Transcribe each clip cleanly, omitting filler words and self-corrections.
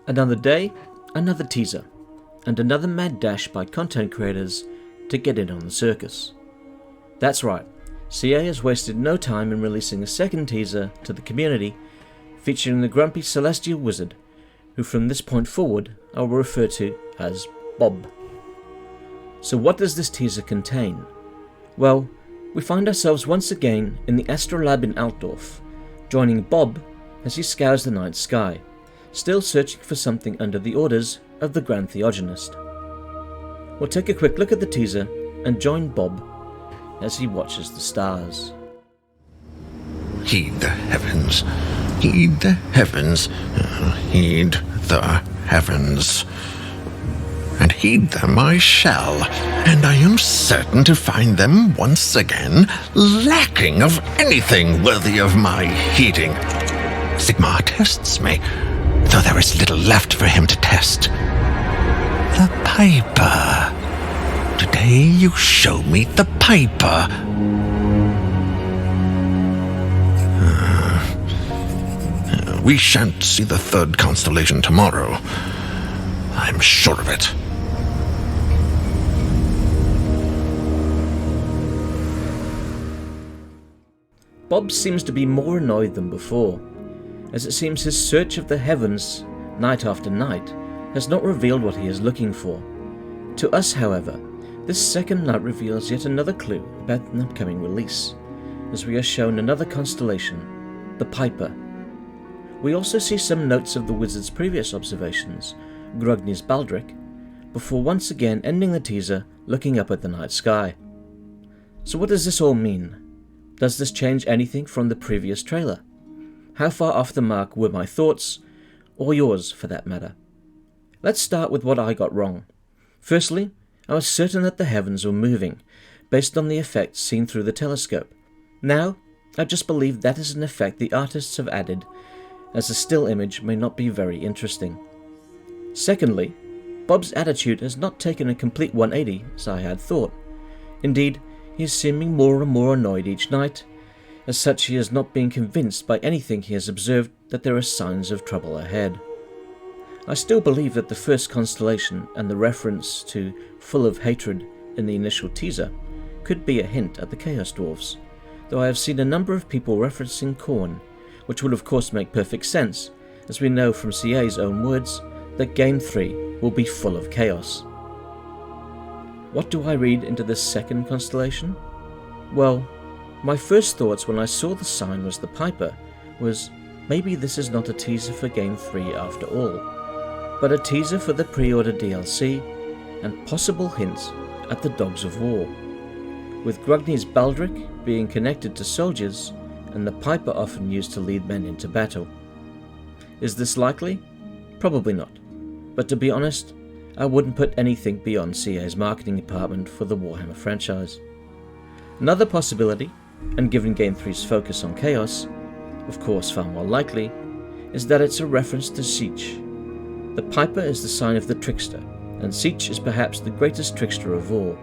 Another day, another teaser, and another mad dash by content creators to get in on the circus. That's right, CA has wasted no time in releasing a second teaser to the community featuring the grumpy celestial wizard, who from this point forward I will refer to as Bob. So what does this teaser contain? Well, we find ourselves once again in the Astrolab in Altdorf, joining Bob as he scours the night sky, still searching for something under the orders of the Grand Theogenist. We'll take a quick look at the teaser and join Bob as he watches the stars. Heed the heavens, heed the heavens, heed the heavens. And heed them I shall, and I am certain to find them once again lacking of anything worthy of my heeding. Sigmar tests me, though there is little left for him to test. The Piper. Today you show me the Piper. We shan't see the third constellation tomorrow. I'm sure of it. Bob seems to be more annoyed than before, as it seems his search of the heavens, night after night, has not revealed what he is looking for. To us, however, this second night reveals yet another clue about an upcoming release, as we are shown another constellation, the Piper. We also see some notes of the wizard's previous observations, Grugni's Baldric, before once again ending the teaser looking up at the night sky. So what does this all mean? Does this change anything from the previous trailer? How far off the mark were my thoughts, or yours for that matter? Let's start with what I got wrong. Firstly, I was certain that the heavens were moving, based on the effects seen through the telescope. Now, I just believe that is an effect the artists have added, as a still image may not be very interesting. Secondly, Bob's attitude has not taken a complete 180 as I had thought. Indeed, he is seeming more and more annoyed each night. As such, he has not been convinced by anything he has observed that there are signs of trouble ahead. I still believe that the first constellation and the reference to full of hatred in the initial teaser could be a hint at the Chaos Dwarfs, though I have seen a number of people referencing Khorne, which would of course make perfect sense, as we know from CA's own words that Game 3 will be full of chaos. What do I read into this second constellation? Well, my first thoughts when I saw the sign was the Piper was maybe this is not a teaser for Game 3 after all, but a teaser for the pre-order DLC and possible hints at the Dogs of War, with Grugni's Baldric being connected to soldiers and the Piper often used to lead men into battle. Is this likely? Probably not, but to be honest, I wouldn't put anything beyond CA's marketing department for the Warhammer franchise. Another possibility, and given Game 3's focus on chaos, of course far more likely, is that it's a reference to Siege. The Piper is the sign of the trickster, and Siege is perhaps the greatest trickster of all.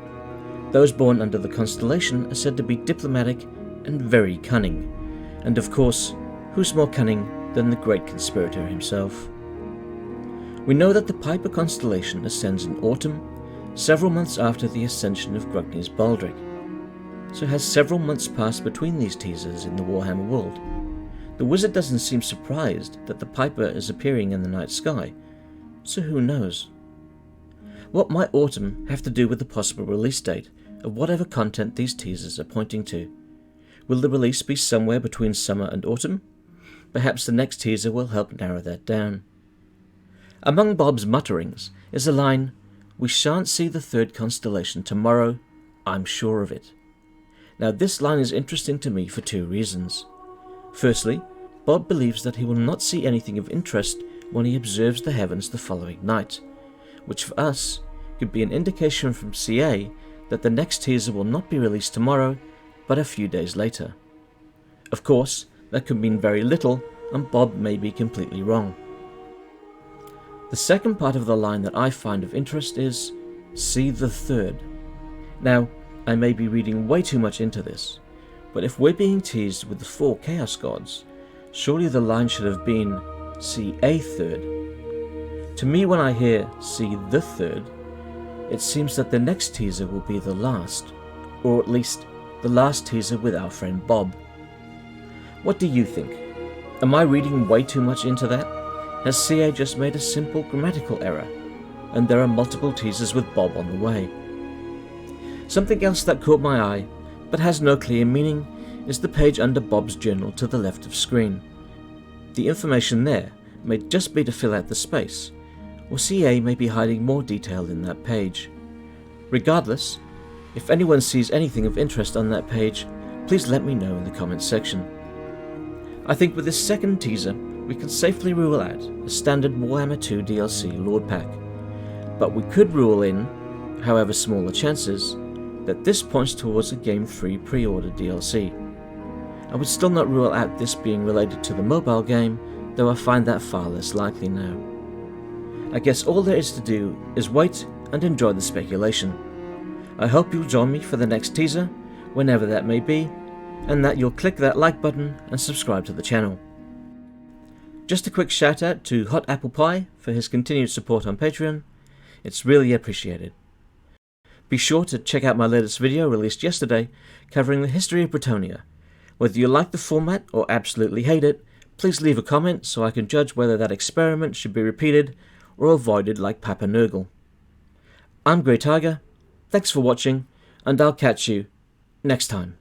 Those born under the constellation are said to be diplomatic and very cunning, and of course, who's more cunning than the great conspirator himself? We know that the Piper constellation ascends in autumn, several months after the ascension of Grugni's Baldric. So has several months passed between these teasers in the Warhammer world? The wizard doesn't seem surprised that the Piper is appearing in the night sky, so who knows? What might autumn have to do with the possible release date of whatever content these teasers are pointing to? Will the release be somewhere between summer and autumn? Perhaps the next teaser will help narrow that down. Among Bob's mutterings is a line, "We shan't see the third constellation tomorrow, I'm sure of it." Now this line is interesting to me for two reasons. Firstly, Bob believes that he will not see anything of interest when he observes the heavens the following night, which for us could be an indication from CA that the next teaser will not be released tomorrow, but a few days later. Of course, that could mean very little, and Bob may be completely wrong. The second part of the line that I find of interest is, "See the third." Now, I may be reading way too much into this, but if we're being teased with the 4 Chaos Gods, surely the line should have been, "See a third." To me, when I hear see the third, it seems that the next teaser will be the last, or at least the last teaser with our friend Bob. What do you think? Am I reading way too much into that? Has CA just made a simple grammatical error, and there are multiple teasers with Bob on the way? Something else that caught my eye, but has no clear meaning, is the page under Bob's journal to the left of screen. The information there may just be to fill out the space, or CA may be hiding more detail in that page. Regardless, if anyone sees anything of interest on that page, please let me know in the comments section. I think with this second teaser, we can safely rule out a standard Warhammer 2 DLC Lord Pack, but we could rule in, however small the chances, that this points towards a Game 3 pre-order DLC. I would still not rule out this being related to the mobile game, though I find that far less likely now. I guess all there is to do is wait and enjoy the speculation. I hope you'll join me for the next teaser, whenever that may be, and that you'll click that like button and subscribe to the channel. Just a quick shout out to Hot Apple Pie for his continued support on Patreon. It's really appreciated. Be sure to check out my latest video released yesterday covering the history of Bretonnia. Whether you like the format or absolutely hate it, please leave a comment so I can judge whether that experiment should be repeated or avoided like Papa Nurgle. I'm Grey Tiger, thanks for watching, and I'll catch you next time.